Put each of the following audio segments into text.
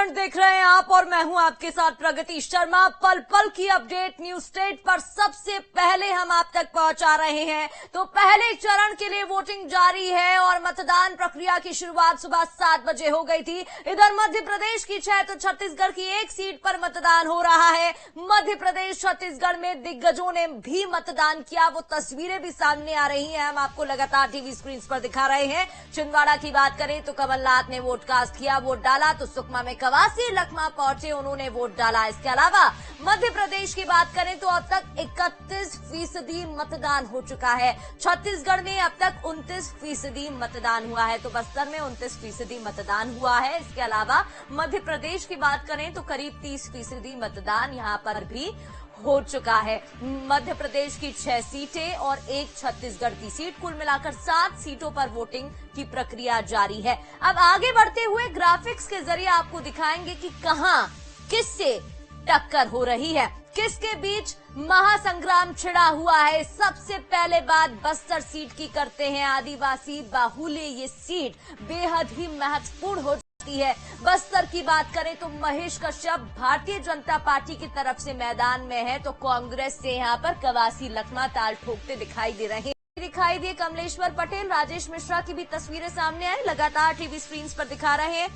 चरण देख रहे हैं आप और मैं हूं आपके साथ प्रगति शर्मा। पल पल की अपडेट न्यूज स्टेट पर सबसे पहले हम आप तक पहुंचा रहे हैं। तो पहले चरण के लिए वोटिंग जारी है और मतदान प्रक्रिया की शुरुआत सुबह 7 बजे हो गई थी। इधर मध्य प्रदेश की 6 तो छत्तीसगढ़ की 1 सीट पर मतदान हो रहा है। मध्य प्रदेश छत्तीसगढ़ में दिग्गजों ने भी मतदान किया, वो तस्वीरें भी सामने आ रही हैं, हम आपको लगातार टीवी स्क्रीन पर दिखा रहे हैं। छिंदवाड़ा की बात करें तो कमलनाथ ने वोट कास्ट किया, वोट डाला। तो सुकमा में कवासी लखमा पहुंचे, उन्होंने वोट डाला। इसके अलावा मध्य प्रदेश की बात करें तो अब तक 31% मतदान हो चुका है। छत्तीसगढ़ में अब तक 29% मतदान हुआ है, तो बस्तर में 29% मतदान हुआ है। इसके अलावा मध्य प्रदेश की बात करें तो करीब 30% मतदान यहां पर भी हो चुका है। मध्य प्रदेश की 6 सीटें और 1 छत्तीसगढ़ की सीट, कुल मिलाकर 7 सीटों पर वोटिंग की प्रक्रिया जारी है। अब आगे बढ़ते हुए ग्राफिक्स के जरिए आपको दिखाएंगे कि कहां किससे टक्कर हो रही है, किसके बीच महासंग्राम छिड़ा हुआ है। सबसे पहले बात बस्तर सीट की करते हैं। आदिवासी बाहुल्य ये सीट बेहद ही महत्वपूर्ण हो है। बस्तर की बात करें तो महेश कश्यप भारतीय जनता पार्टी की तरफ से मैदान में है, तो कांग्रेस से यहां पर कवासी लखमा ताल ठोकते दिखाई दे रहे हैं। दिखाई दिए कमलेश्वर पटेल, राजेश मिश्रा की भी तस्वीरें सामने आई, लगातार टीवी स्क्रीन पर दिखा रहे हैं।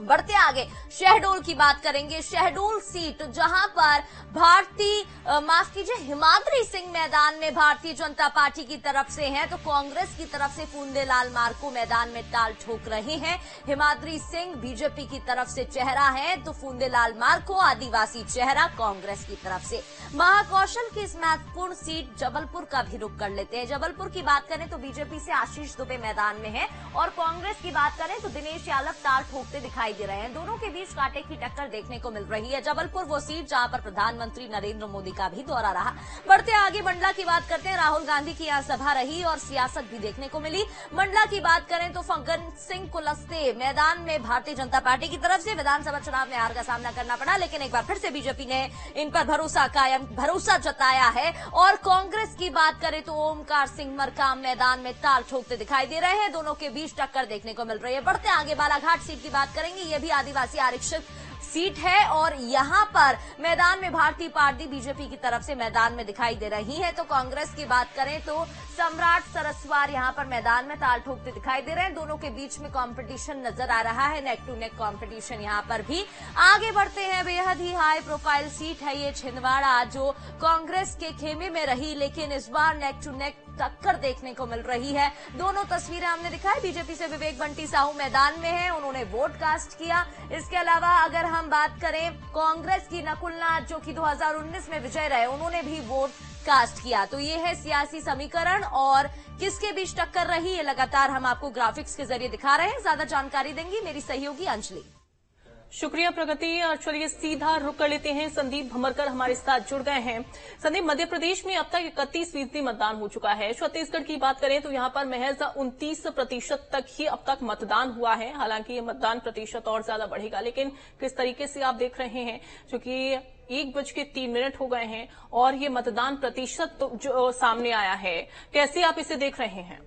बढ़ते आगे शहडोल की बात करेंगे। शहडोल सीट जहां पर हिमाद्री सिंह मैदान में भारतीय जनता पार्टी की तरफ से हैं, तो कांग्रेस की तरफ से फूंदेलाल मार्को मैदान में ताल ठोक रहे हैं। हिमाद्री सिंह बीजेपी की तरफ से चेहरा है, तो फूंदेलाल मार्को आदिवासी चेहरा कांग्रेस की तरफ से। महाकौशल की इस महत्वपूर्ण सीट जबलपुर का भी रुख कर लेते हैं। जबलपुर की बात करें तो बीजेपी से आशीष दुबे मैदान में है और कांग्रेस की बात करें तो दिनेश यादव ताल ठोकते दिखाई दे रहे हैं। दोनों के बीच कांटे की टक्कर देखने को मिल रही है। जबलपुर वो सीट जहां पर प्रधानमंत्री नरेंद्र मोदी का भी दौरा रहा। बढ़ते आगे मंडला की बात करते हैं। राहुल गांधी की यहां सभा रही और सियासत भी देखने को मिली। मंडला की बात करें तो फग्गन सिंह कुलस्ते मैदान में भारतीय जनता पार्टी की तरफ से। विधानसभा चुनाव में हार का सामना करना पड़ा, लेकिन एक बार फिर से बीजेपी ने इन पर भरोसा जताया है। और कांग्रेस की बात करें तो ओमकार सिंह मरकाम मैदान में ताल ठोकते दिखाई दे रहे हैं। दोनों के बीच टक्कर देखने को मिल रही है। बढ़ते आगे बालाघाट सीट की बात करेंगे। ये भी आदिवासी आरक्षित सीट है और यहां पर मैदान में भारतीय पार्टी बीजेपी की तरफ से मैदान में दिखाई दे रही है। तो कांग्रेस की बात करें तो सम्राट सरस्वार यहां पर मैदान में ताल ठोकते दिखाई दे रहे हैं। दोनों के बीच में कंपटीशन नजर आ रहा है, नेक टू नेक कंपटीशन यहां पर भी। आगे बढ़ते हैं। बेहद ही हाई प्रोफाइल सीट है ये छिंदवाड़ा, जो कांग्रेस के खेमे में रही, लेकिन इस बार नेक टू नेक टक्कर देखने को मिल रही है। दोनों तस्वीरें हमने दिखाई। बीजेपी से विवेक बंटी साहू मैदान में है, उन्होंने वोट कास्ट किया। इसके अलावा अगर हम बात करें कांग्रेस की नकुलनाथ, जो कि 2019 में विजय रहे, उन्होंने भी वोट कास्ट किया। तो ये है सियासी समीकरण और किसके बीच टक्कर रही है लगातार हम आपको ग्राफिक्स के जरिए दिखा रहे हैं। ज्यादा जानकारी देंगी मेरी सहयोगी अंजलि। शुक्रिया प्रगति। चलिए सीधा रुक कर लेते हैं। संदीप भमरकर हमारे साथ जुड़ गए हैं। संदीप, मध्य प्रदेश में अब तक 31% मतदान हो चुका है। छत्तीसगढ़ की बात करें तो यहां पर महज 29% तक ही अब तक मतदान हुआ है। हालांकि ये मतदान प्रतिशत और ज्यादा बढ़ेगा, लेकिन किस तरीके से आप देख रहे हैं, क्योंकि 1:03 हो गए हैं और ये मतदान प्रतिशत तो जो सामने आया है, कैसे आप इसे देख रहे हैं?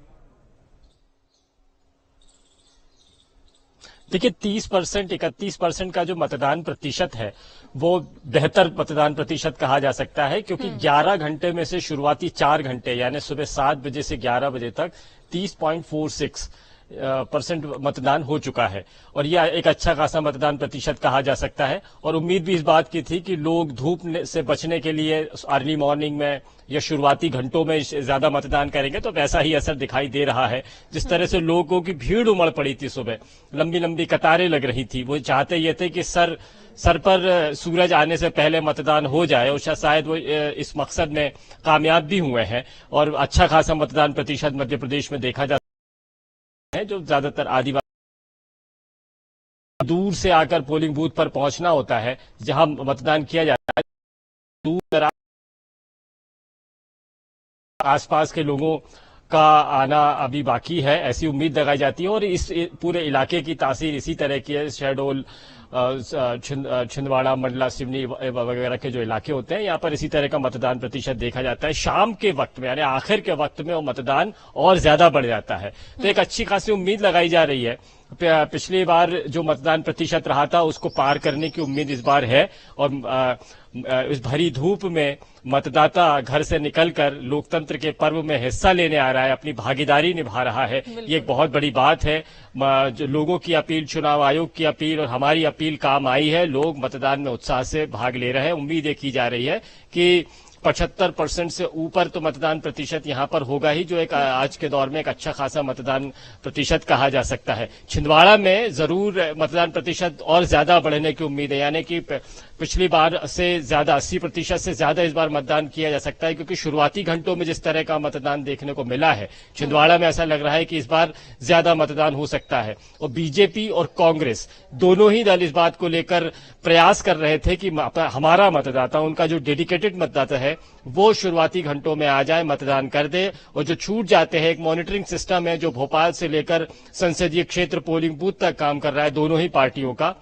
देखिए 30%, 31% का जो मतदान प्रतिशत है वो बेहतर मतदान प्रतिशत कहा जा सकता है, क्योंकि 11 घंटे में से शुरुआती 4 घंटे यानी सुबह 7 बजे से 11 बजे तक 30.46% मतदान हो चुका है और यह एक अच्छा खासा मतदान प्रतिशत कहा जा सकता है। और उम्मीद भी इस बात की थी कि लोग धूप से बचने के लिए अर्ली मॉर्निंग में या शुरुआती घंटों में ज्यादा मतदान करेंगे, तो वैसा ही असर दिखाई दे रहा है। जिस तरह से लोगों की भीड़ उमड़ पड़ी थी, सुबह लंबी लंबी कतारें लग रही थी, वो चाहते ये थे कि सर पर सूरज आने से पहले मतदान हो जाए, और शायद वो इस मकसद में कामयाब भी हुए हैं और अच्छा खासा मतदान प्रतिशत मध्य प्रदेश में देखा जा है। जो ज्यादातर आदिवासी दूर से आकर पोलिंग बूथ पर पहुंचना होता है, जहां मतदान किया जाता है, दूर दराज आसपास के लोगों का आना अभी बाकी है, ऐसी उम्मीद लगाई जाती है। और इस पूरे इलाके की तासीर इसी तरह की है। शहडोल, छिंदवाड़ा, मंडला, सिवनी वगैरह के जो इलाके होते हैं, यहाँ पर इसी तरह का मतदान प्रतिशत देखा जाता है। शाम के वक्त में यानी आखिर के वक्त में वो मतदान और ज्यादा बढ़ जाता है। तो एक अच्छी खासी उम्मीद लगाई जा रही है पिछली बार जो मतदान प्रतिशत रहा था उसको पार करने की उम्मीद इस बार है और इस भरी धूप में मतदाता घर से निकलकर लोकतंत्र के पर्व में हिस्सा लेने आ रहा है, अपनी भागीदारी निभा रहा है। ये एक बहुत बड़ी बात है। जो लोगों की अपील, चुनाव आयोग की अपील और हमारी अपील काम आई है। लोग मतदान में उत्साह से भाग ले रहे हैं। उम्मीद ये की जा रही है कि 75% से ऊपर तो मतदान प्रतिशत यहाँ पर होगा ही, जो एक आज के दौर में एक अच्छा खासा मतदान प्रतिशत कहा जा सकता है। छिंदवाड़ा में जरूर मतदान प्रतिशत और ज्यादा बढ़ने की उम्मीद है, यानी कि पिछली बार से ज्यादा 80% से ज्यादा इस बार मतदान किया जा सकता है, क्योंकि शुरुआती घंटों में जिस तरह का मतदान देखने को मिला है छिंदवाड़ा में, ऐसा लग रहा है कि इस बार ज्यादा मतदान हो सकता है। और बीजेपी और कांग्रेस दोनों ही दल इस बात को लेकर प्रयास कर रहे थे कि हमारा मतदाता, उनका जो डेडिकेटेड मतदाता है, वो शुरुआती घंटों में आ जाए, मतदान कर दे। और जो छूट जाते हैं, एक मॉनिटरिंग सिस्टम है जो भोपाल से लेकर संसदीय क्षेत्र पोलिंग बूथ तक काम कर रहा है दोनों ही पार्टियों का।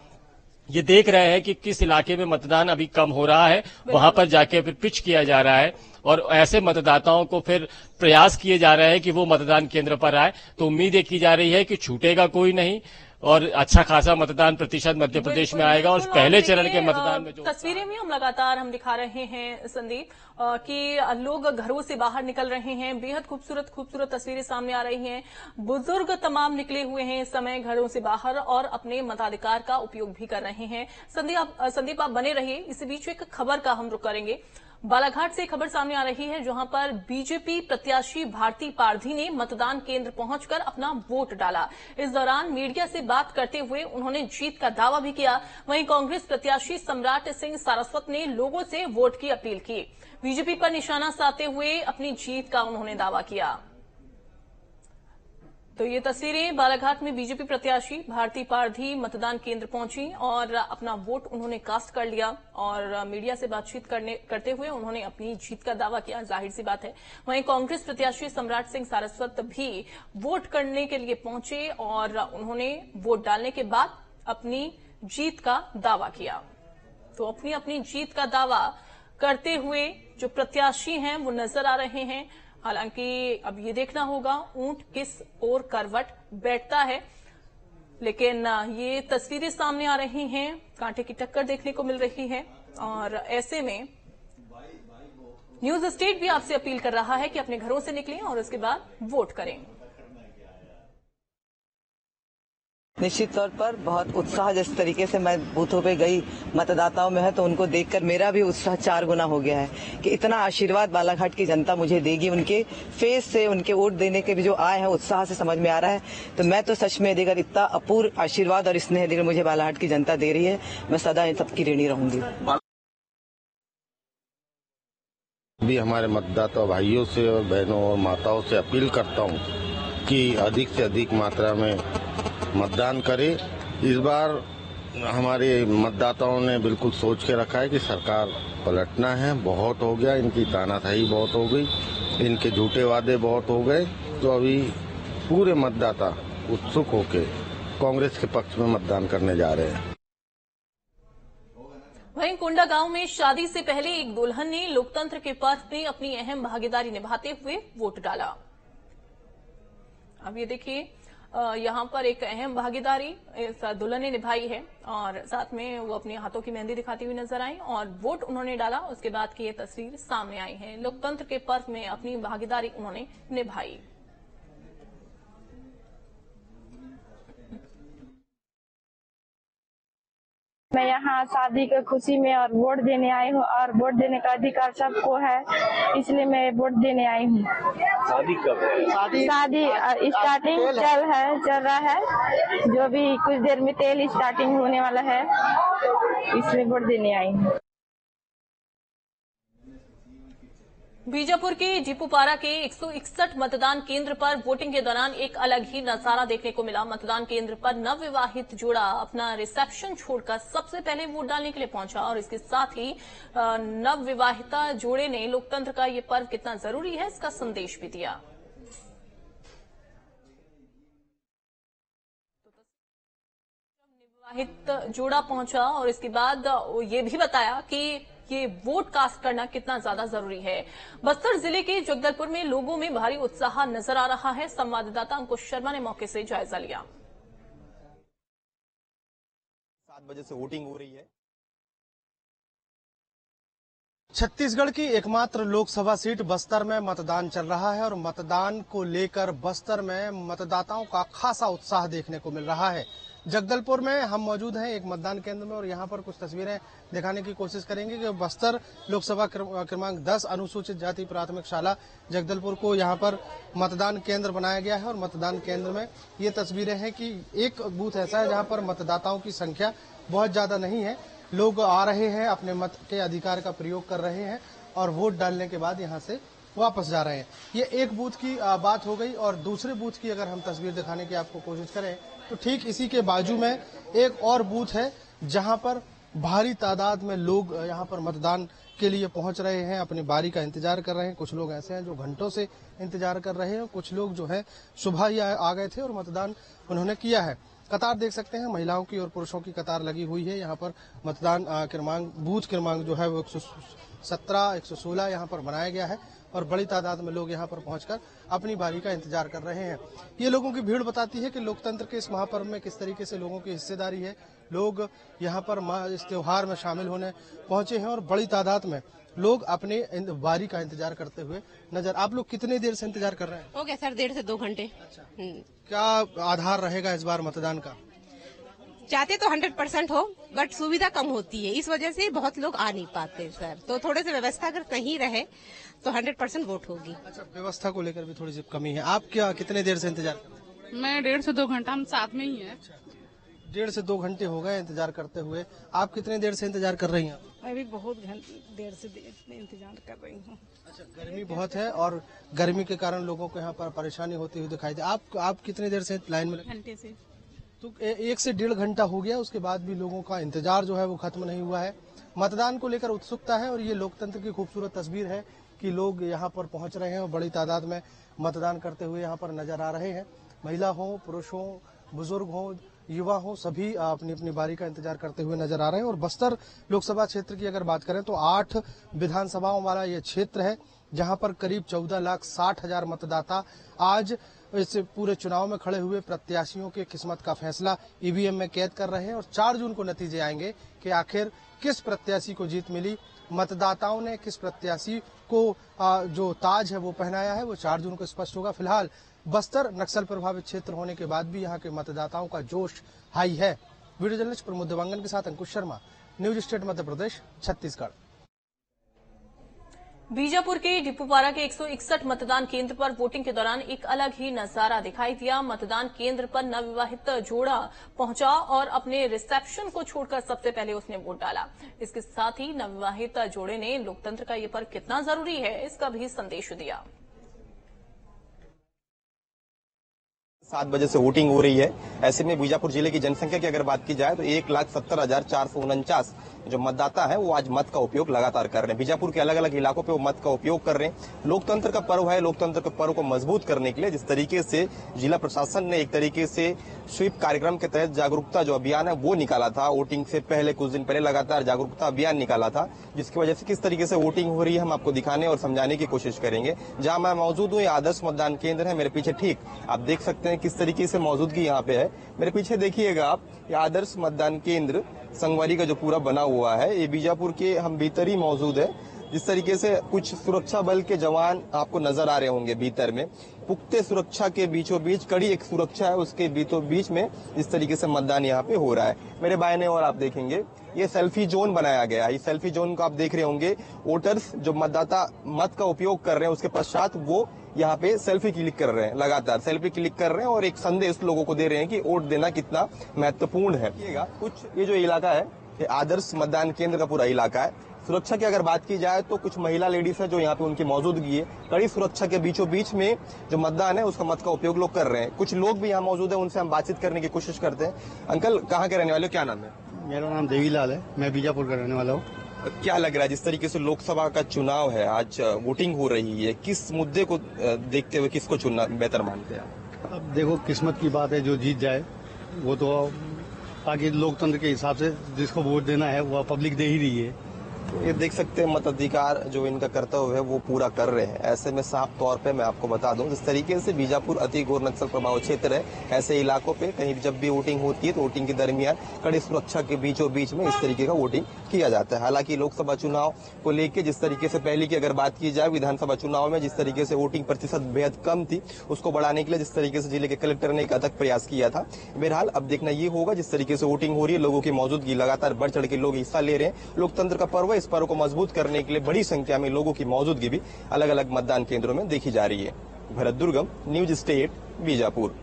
ये देख रहे हैं कि किस इलाके में मतदान अभी कम हो रहा है, वहां पर जाके फिर पिच किया जा रहा है और ऐसे मतदाताओं को फिर प्रयास किए जा रहे हैं कि वो मतदान केंद्र पर आए। तो उम्मीद ये की जा रही है कि छूटेगा कोई नहीं और अच्छा खासा मतदान प्रतिशत मध्य प्रदेश में आएगा। और पहले चरण के मतदान में जो तस्वीरें भी हम लगातार दिखा रहे हैं संदीप कि लोग घरों से बाहर निकल रहे हैं। बेहद खूबसूरत खूबसूरत तस्वीरें सामने आ रही हैं। बुजुर्ग तमाम निकले हुए हैं इस समय घरों से बाहर और अपने मताधिकार का उपयोग भी कर रहे हैं। संदीप आप बने रहिए। इसी बीच एक खबर का हम रुख करेंगे। बालाघाट से खबर सामने आ रही है जहां पर बीजेपी प्रत्याशी भारती पारधी ने मतदान केंद्र पहुंचकर अपना वोट डाला। इस दौरान मीडिया से बात करते हुए उन्होंने जीत का दावा भी किया। वहीं कांग्रेस प्रत्याशी सम्राट सिंह सारस्वत ने लोगों से वोट की अपील की। बीजेपी पर निशाना साधते हुए अपनी जीत का उन्होंने दावा किया। तो ये तस्वीरें बालाघाट में बीजेपी प्रत्याशी भारती पारधी मतदान केंद्र पहुंची और अपना वोट उन्होंने कास्ट कर लिया और मीडिया से बातचीत करते हुए उन्होंने अपनी जीत का दावा किया। जाहिर सी बात है। वहीं कांग्रेस प्रत्याशी सम्राट सिंह सारस्वत भी वोट करने के लिए पहुंचे और उन्होंने वोट डालने के बाद अपनी जीत का दावा किया। तो अपनी जीत का दावा करते हुए जो प्रत्याशी हैं वो नजर आ रहे हैं। हालांकि अब ये देखना होगा ऊंट किस ओर करवट बैठता है, लेकिन ये तस्वीरें सामने आ रही हैं, कांटे की टक्कर देखने को मिल रही है और ऐसे में न्यूज स्टेट भी आपसे अपील कर रहा है कि अपने घरों से निकलें और उसके बाद वोट करें। निश्चित तौर पर बहुत उत्साह, जिस तरीके से मैं बूथों पे गई मतदाताओं में है तो उनको देखकर मेरा भी उत्साह 4 गुना हो गया है कि इतना आशीर्वाद बालाघाट की जनता मुझे देगी। उनके फेस से, उनके वोट देने के भी जो आए हैं उत्साह से समझ में आ रहा है। तो मैं तो सच में देकर इतना अपूर्व आशीर्वाद और स्नेह देकर मुझे बालाघाट की जनता दे रही है, मैं सदा इन सबकी ऋणी रहूंगी। भी हमारे मतदाता भाइयों से और बहनों और माताओं से अपील करता हूं कि अधिक से अधिक मात्रा में मतदान करें। इस बार हमारे मतदाताओं ने बिल्कुल सोच के रखा है कि सरकार पलटना है, बहुत हो गया, इनकी तानाशाही बहुत हो गई, इनके झूठे वादे बहुत हो गए। तो अभी पूरे मतदाता उत्सुक होकर कांग्रेस के पक्ष में मतदान करने जा रहे हैं। वहीं कोंडा गांव में शादी से पहले एक दुल्हन ने लोकतंत्र के पर्व में अपनी अहम भागीदारी निभाते हुए वोट डाला। अब ये देखिए, यहाँ पर एक अहम भागीदारी इस दुल्हन ने निभाई है और साथ में वो अपने हाथों की मेहंदी दिखाती हुई नजर आई और वोट उन्होंने डाला। उसके बाद की ये तस्वीर सामने आई है। लोकतंत्र के पर्व में अपनी भागीदारी उन्होंने निभाई। मैं यहाँ शादी की खुशी में और वोट देने आई हूँ और वोट देने का अधिकार सबको है, इसलिए मैं वोट देने आई हूँ। शादी कब है? शादी स्टार्टिंग चल रहा है, जो भी कुछ देर में तेल स्टार्टिंग होने वाला है, इसलिए वोट देने आई हूँ। बीजापुर के डीपूपारा के 161 मतदान केंद्र पर वोटिंग के दौरान एक अलग ही नजारा देखने को मिला। मतदान केंद्र पर नवविवाहित जोड़ा अपना रिसेप्शन छोड़कर सबसे पहले वोट डालने के लिए पहुंचा और इसके साथ ही नवविवाहिता जोड़े ने लोकतंत्र का ये पर्व कितना जरूरी है इसका संदेश भी दिया। नवविवाहित जोड़ा पहुंचा और इसके बाद ये भी बताया कि ये वोट कास्ट करना कितना ज्यादा जरूरी है। बस्तर जिले के जगदलपुर में लोगों में भारी उत्साह नजर आ रहा है। संवाददाता अंकुश शर्मा ने मौके से जायजा लिया। बजे से वोटिंग हो रही है। छत्तीसगढ़ की एकमात्र लोकसभा सीट बस्तर में मतदान चल रहा है और मतदान को लेकर बस्तर में मतदाताओं का खासा उत्साह देखने को मिल रहा है। जगदलपुर में हम मौजूद हैं एक मतदान केंद्र में और यहाँ पर कुछ तस्वीरें दिखाने की कोशिश करेंगे कि बस्तर लोकसभा क्रमांक 10 अनुसूचित जाति प्राथमिक शाला जगदलपुर को यहाँ पर मतदान केंद्र बनाया गया है और मतदान केंद्र में ये तस्वीरें हैं कि एक बूथ ऐसा है जहाँ पर मतदाताओं की संख्या बहुत ज्यादा नहीं है। लोग आ रहे हैं, अपने मत के अधिकार का प्रयोग कर रहे हैं और वोट डालने के बाद यहाँ से वापस जा रहे हैं। ये एक बूथ की बात हो गई और दूसरे बूथ की अगर हम तस्वीर दिखाने की आपको कोशिश करें तो ठीक इसी के बाजू में एक और बूथ है जहां पर भारी तादाद में लोग यहां पर मतदान के लिए पहुंच रहे हैं, अपनी बारी का इंतजार कर रहे हैं। कुछ लोग ऐसे हैं जो घंटों से इंतजार कर रहे हैं, कुछ लोग जो है सुबह ही आ गए थे और मतदान उन्होंने किया है। कतार देख सकते हैं, महिलाओं की और पुरुषों की कतार लगी हुई है। यहाँ पर मतदान क्रमांक बूथ क्रमांक जो है वो 117, 116 यहाँ पर बनाया गया है और बड़ी तादाद में लोग यहाँ पर पहुंचकर अपनी बारी का इंतजार कर रहे हैं। ये लोगों की भीड़ बताती है कि लोकतंत्र के इस महापर्व में किस तरीके से लोगों की हिस्सेदारी है। लोग यहाँ पर इस त्योहार में शामिल होने पहुंचे हैं और बड़ी तादाद में लोग अपने बारी का इंतजार करते हुए नजर। आप लोग कितने देर से इंतजार कर रहे हैं? हो गया सर, 1.5 से 2 घंटे। क्या आधार रहेगा इस बार मतदान का? चाहते तो 100% हो, बट सुविधा कम होती है, इस वजह से बहुत लोग आ नहीं पाते सर। तो थोड़े से व्यवस्था अगर कहीं रहे तो 100% वोट होगी। अच्छा, व्यवस्था को लेकर भी थोड़ी सी कमी है। आप क्या कितने देर से इंतजार कर रहे हैं? मैं 1.5 से 2 घंटा, हम साथ में ही हैं। 1.5 से 2 घंटे हो गए इंतजार करते हुए। आप कितने देर से इंतजार कर रही हैं? मैं भी बहुत देर से इंतजार कर रही हूँ। अच्छा, गर्मी बहुत है और गर्मी के कारण लोगों को यहाँ पर परेशानी होती हुई दिखाई दे। आप कितने देर से लाइन में? घंटे से। तो 1 से 1.5 घंटा हो गया, उसके बाद भी लोगों का इंतजार जो है वो खत्म नहीं हुआ है। मतदान को लेकर उत्सुकता है और ये लोकतंत्र की खूबसूरत तस्वीर है कि लोग यहाँ पर पहुंच रहे हैं और बड़ी तादाद में मतदान करते हुए यहाँ पर नजर आ रहे हैं। महिला हो, पुरुष हो, बुजुर्ग हो, युवा हो, सभी अपनी अपनी बारी का इंतजार करते हुए नजर आ रहे हैं। और बस्तर लोकसभा क्षेत्र की अगर बात करें तो 8 विधानसभाओं वाला ये क्षेत्र है जहां पर करीब 14,60,000 मतदाता आज इस पूरे चुनाव में खड़े हुए प्रत्याशियों के किस्मत का फैसला ईवीएम में कैद कर रहे हैं और 4 जून को नतीजे आएंगे कि आखिर किस प्रत्याशी को जीत मिली। मतदाताओं ने किस प्रत्याशी को जो ताज है वो पहनाया है वो 4 जून को स्पष्ट होगा। फिलहाल बस्तर नक्सल प्रभावित क्षेत्र होने के बाद भी यहाँ के मतदाताओं का जोश हाई है। वीडियो जर्नलिस्ट प्रमोद देवांगन के साथ अंकुश शर्मा, न्यूज स्टेट मध्य प्रदेश, छत्तीसगढ़। बीजापुर के डिपूपारा के 161 मतदान केंद्र पर वोटिंग के दौरान एक अलग ही नजारा दिखाई दिया। मतदान केंद्र पर नवविवाहित जोड़ा पहुंचा और अपने रिसेप्शन को छोड़कर सबसे पहले उसने वोट डाला। इसके साथ ही नवविवाहित जोड़े ने लोकतंत्र का ये पर्व कितना जरूरी है इसका भी संदेश दिया। 7 बजे से वोटिंग हो रही है। ऐसे में बीजापुर जिले की जनसंख्या की अगर बात की जाए तो 1,70,449 जो मतदाता है वो आज मत का उपयोग लगातार कर रहे हैं। बीजापुर के अलग अलग इलाकों पे वो मत का उपयोग कर रहे हैं। लोकतंत्र का पर्व है, लोकतंत्र के पर्व को मजबूत करने के लिए जिस तरीके से जिला प्रशासन ने एक तरीके से स्वीप कार्यक्रम के तहत जागरूकता जो अभियान है वो निकाला था, वोटिंग से पहले कुछ दिन पहले लगातार जागरूकता अभियान निकाला था, जिसकी वजह से किस तरीके से वोटिंग हो रही है हम आपको दिखाने और समझाने की कोशिश करेंगे। जहां मैं मौजूद हूँ, ये आदर्श मतदान केंद्र है। मेरे पीछे ठीक आप देख सकते हैं किस तरीके से मौजूदगी यहाँ पे है। मेरे पीछे देखिएगा आप, ये आदर्श मतदान केंद्र संगवारी का जो पूरा बना हुआ है, ये बीजापुर के हम भीतर ही मौजूद है। जिस तरीके से कुछ सुरक्षा बल के जवान आपको नजर आ रहे होंगे भीतर में, पुख्ते सुरक्षा के बीचों बीच कड़ी एक सुरक्षा है, उसके बीचों बीच में इस तरीके से मतदान यहाँ पे हो रहा है। मेरे बाएं और आप देखेंगे ये सेल्फी जोन बनाया गया है। इस सेल्फी जोन को आप देख रहे होंगे, वोटर्स जो मतदाता मत का उपयोग कर रहे हैं उसके पश्चात वो यहाँ पे सेल्फी क्लिक कर रहे हैं, लगातार सेल्फी क्लिक कर रहे हैं और एक संदेश लोगों को दे रहे हैं कि वोट देना कितना महत्वपूर्ण है। कुछ ये जो इलाका है ये आदर्श मतदान केंद्र का पूरा इलाका है। सुरक्षा की अगर बात की जाए तो कुछ महिला लेडीज है जो यहाँ पे उनकी मौजूदगी है। कड़ी सुरक्षा के बीचों बीच में जो मतदान है उसका मत का उपयोग लोग कर रहे हैं। कुछ लोग भी यहाँ मौजूद है, उनसे हम बातचीत करने की कोशिश करते हैं। अंकल, कहाँ के रहने वाले हो, क्या नाम है? मेरा नाम देवीलाल है, मैं बीजापुर का रहने वाला हूँ। क्या लग रहा है जिस तरीके से लोकसभा का चुनाव है, आज वोटिंग हो रही है, किस मुद्दे को देखते हुए किसको चुनना बेहतर मानते हैं? अब देखो, किस्मत की बात है, जो जीत जाए वो तो बाकी लोकतंत्र के हिसाब से जिसको वोट देना है वो पब्लिक दे ही रही है। ये देख सकते हैं मताधिकार जो इनका कर्तव्य है वो पूरा कर रहे हैं। ऐसे में साफ तौर पे मैं आपको बता दूं, जिस तरीके से बीजापुर अति घोर नक्सल प्रभावित क्षेत्र है, ऐसे इलाकों पे कहीं जब भी वोटिंग होती है तो वोटिंग के दरमियान कड़ी सुरक्षा के बीचों बीच में इस तरीके का वोटिंग किया जाता है। हालांकि लोकसभा चुनाव को लेकर जिस तरीके से पहले की अगर बात की जाए, विधानसभा चुनाव में जिस तरीके से वोटिंग प्रतिशत बेहद कम थी, उसको बढ़ाने के लिए जिस तरीके से जिले के कलेक्टर ने एक अथक प्रयास किया था। बहरहाल अब देखना ये होगा जिस तरीके से वोटिंग हो रही है, लोगों की मौजूदगी लगातार बढ़ चढ़ के लोग हिस्सा ले रहे हैं। लोकतंत्र का पर्व है, इस पर्व को मजबूत करने के लिए बड़ी संख्या में लोगों की मौजूदगी भी अलग अलग मतदान केंद्रों में देखी जा रही है। भरत दुर्गम, न्यूज स्टेट, बीजापुर।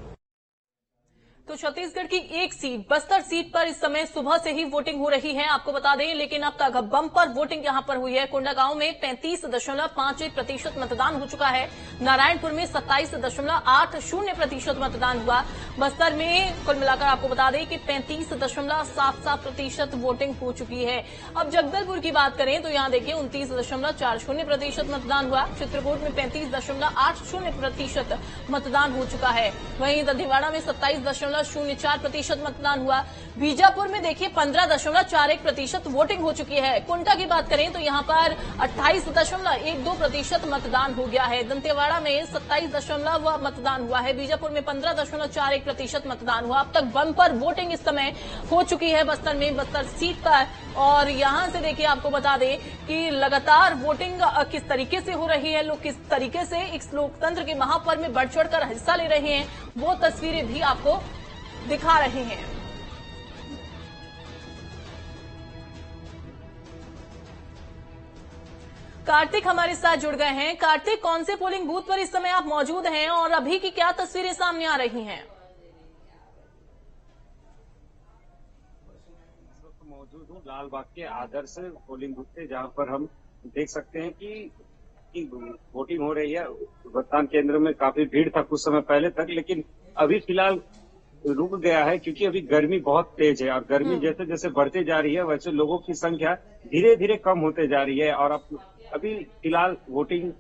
तो छत्तीसगढ़ की एक सीट बस्तर सीट पर इस समय सुबह से ही वोटिंग हो रही है, आपको बता दें, लेकिन अब तक बम्पर वोटिंग यहां पर हुई है। कोंडागांव में 35.51% मतदान हो चुका है। नारायणपुर में 27.80% मतदान हुआ। बस्तर में कुल मिलाकर आपको बता दें कि 35.77% वोटिंग हो चुकी है। अब जगदलपुर की बात करें तो यहां देखिए 29.40% मतदान हुआ। चित्रकूट में 35.80% मतदान हो चुका है। वहीं दंतेवाड़ा में 27.04% मतदान हुआ। बीजापुर में देखिए 15.41% वोटिंग हो चुकी है। कुंटा की बात करें तो यहां पर 28.12% मतदान हो गया है। दंतेवाड़ा में 27 मतदान हुआ है। बीजापुर में 15.41% मतदान हुआ। अब तक बम्पर वोटिंग इस समय हो चुकी है बस्तर में, बस्तर सीट पर। और यहां से देखिए आपको बता दें कि लगातार वोटिंग किस तरीके से हो रही है, लोग किस तरीके से इस लोकतंत्र के महापर्व में बढ़ चढ़कर हिस्सा ले रहे हैं, वो तस्वीरें भी आपको दिखा रहे हैं। कार्तिक हमारे साथ जुड़ गए हैं। कार्तिक, कौन से पोलिंग बूथ पर इस समय आप मौजूद हैं और अभी की क्या तस्वीरें सामने आ रही हैं? मौजूद हूँ लाल बाग के आदर्श पोलिंग बूथ पे, जहाँ पर हम देख सकते हैं कि वोटिंग हो रही है। मतदान केंद्र में काफी भीड़ था कुछ समय पहले तक, लेकिन अभी फिलहाल रुक गया है क्योंकि अभी गर्मी बहुत तेज है और गर्मी जैसे जैसे बढ़ते जा रही है वैसे लोगों की संख्या धीरे धीरे कम होते जा रही है। और अभी फिलहाल वोटिंग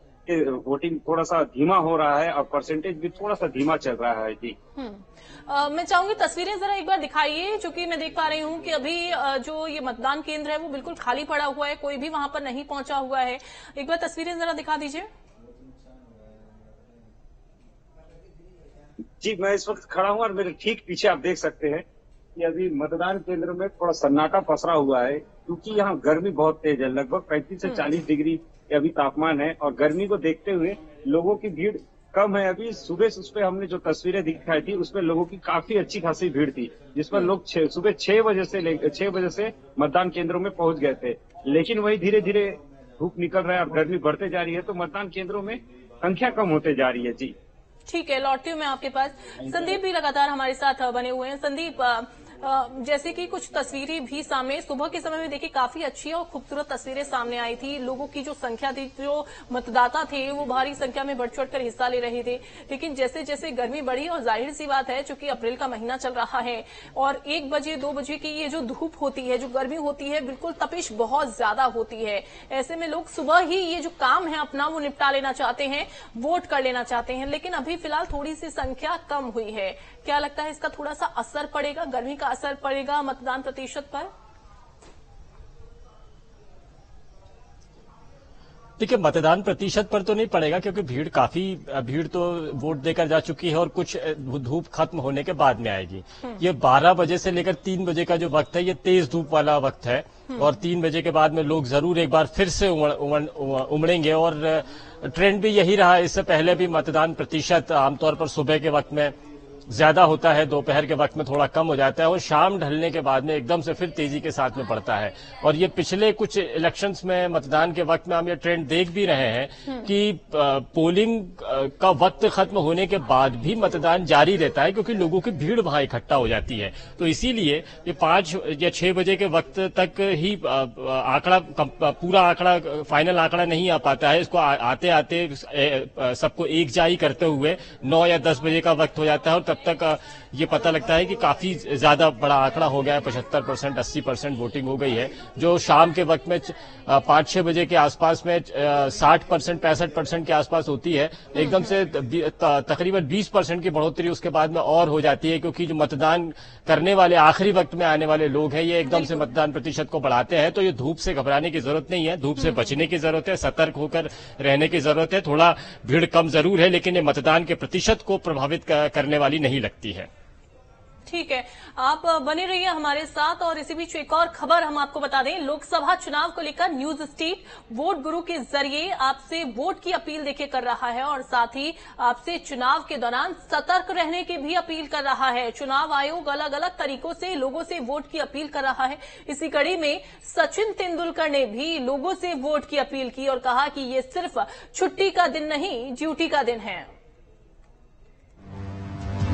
थोड़ा सा धीमा हो रहा है और परसेंटेज भी थोड़ा सा धीमा चल रहा है जी। मैं चाहूंगी तस्वीरें जरा एक बार दिखाइए, क्योंकि मैं देख पा रही हूँ कि अभी जो ये मतदान केंद्र है वो बिल्कुल खाली पड़ा हुआ है, कोई भी वहां पर नहीं पहुंचा हुआ है। एक बार तस्वीरें जरा दिखा दीजिए। जी, मैं इस वक्त खड़ा हूँ और मेरे ठीक पीछे आप देख सकते हैं कि अभी मतदान केंद्र में थोड़ा सन्नाटा पसरा हुआ है, क्योंकि यहाँ गर्मी बहुत तेज है। लगभग 35 से 40 डिग्री अभी तापमान है और गर्मी को देखते हुए लोगों की भीड़ कम है। अभी सुबह से उस पर हमने जो तस्वीरें दिखाई थी उसमें लोगों की काफी अच्छी खासी भीड़ थी, जिस पर लोग सुबह 6 बजे से मतदान केंद्रों में पहुंच गए थे। लेकिन वही धीरे धीरे धूप निकल रहा है और गर्मी बढ़ते जा रही है, तो मतदान केंद्रों में संख्या कम होते जा रही है। जी ठीक है, लौटती हूँ मैं आपके पास। संदीप भी लगातार हमारे साथ बने हुए हैं। संदीप, जैसे कि कुछ तस्वीरें भी सामने सुबह के समय में देखिए काफी अच्छी और खूबसूरत तस्वीरें सामने आई थी। लोगों की जो संख्या थी, जो मतदाता थे वो भारी संख्या में बढ़ चढ़कर हिस्सा ले रहे थे। लेकिन जैसे जैसे गर्मी बढ़ी, और जाहिर सी बात है चूंकि अप्रैल का महीना चल रहा है और 1 बजे 2 बजे की ये जो धूप होती है, जो गर्मी होती है, बिल्कुल तपिश बहुत ज्यादा होती है। ऐसे में लोग सुबह ही ये जो काम है अपना वो निपटा लेना चाहते हैं, वोट कर लेना चाहते हैं। लेकिन अभी फिलहाल थोड़ी सी संख्या कम हुई है। क्या लगता है इसका थोड़ा सा असर पड़ेगा, गर्मी का असर पड़ेगा मतदान प्रतिशत पर? देखिए, मतदान प्रतिशत पर तो नहीं पड़ेगा क्योंकि भीड़ तो वोट देकर जा चुकी है और कुछ धूप खत्म होने के बाद में आएगी। ये 12 बजे से लेकर 3 बजे का जो वक्त है ये तेज धूप वाला वक्त है और 3 बजे के बाद में लोग जरूर एक बार फिर से उमड़ेंगे। और ट्रेंड भी यही रहा, इससे पहले भी मतदान प्रतिशत आमतौर पर सुबह के वक्त में ज्यादा होता है, दोपहर के वक्त में थोड़ा कम हो जाता है और शाम ढलने के बाद में एकदम से फिर तेजी के साथ में बढ़ता है। और ये पिछले कुछ इलेक्शंस में मतदान के वक्त में हम ये ट्रेंड देख भी रहे हैं कि पोलिंग का वक्त खत्म होने के बाद भी मतदान जारी रहता है, क्योंकि लोगों की भीड़ वहां इकट्ठा हो जाती है। तो इसीलिए ये 5 या 6 बजे के वक्त तक ही पूरा आंकड़ा, फाइनल आंकड़ा नहीं आ पाता है। इसको आते आते सबको एकजाई करते हुए 9 या 10 बजे का वक्त हो जाता है और तब तक ये पता लगता है कि काफी ज्यादा बड़ा आंकड़ा हो गया है। 75%, 80% वोटिंग हो गई है, जो शाम के वक्त में 5-6 बजे के आसपास में 60%, 65% के आसपास होती है। एकदम से तकरीबन 20% की बढ़ोतरी उसके बाद में और हो जाती है, क्योंकि जो मतदान करने वाले आखिरी वक्त में आने वाले लोग हैं, ये एकदम से मतदान प्रतिशत को बढ़ाते हैं। तो ये धूप से घबराने की जरूरत नहीं है, धूप से बचने की जरूरत है, सतर्क होकर रहने की जरूरत है। थोड़ा भीड़ कम जरूर है, लेकिन ये मतदान के प्रतिशत को प्रभावित करने वाली नहीं लगती है। ठीक है, आप बने रहिए हमारे साथ। और इसी बीच एक और खबर हम आपको बता दें, लोकसभा चुनाव को लेकर न्यूज स्ट्रीट वोट गुरु के जरिए आपसे वोट की अपील देखिए कर रहा है, और साथ ही आपसे चुनाव के दौरान सतर्क रहने की भी अपील कर रहा है। चुनाव आयोग अलग अलग तरीकों से लोगों से वोट की अपील कर रहा है। इसी कड़ी में सचिन तेंदुलकर ने भी लोगों से वोट की अपील की और कहा कि ये सिर्फ छुट्टी का दिन नहीं, ड्यूटी का दिन है।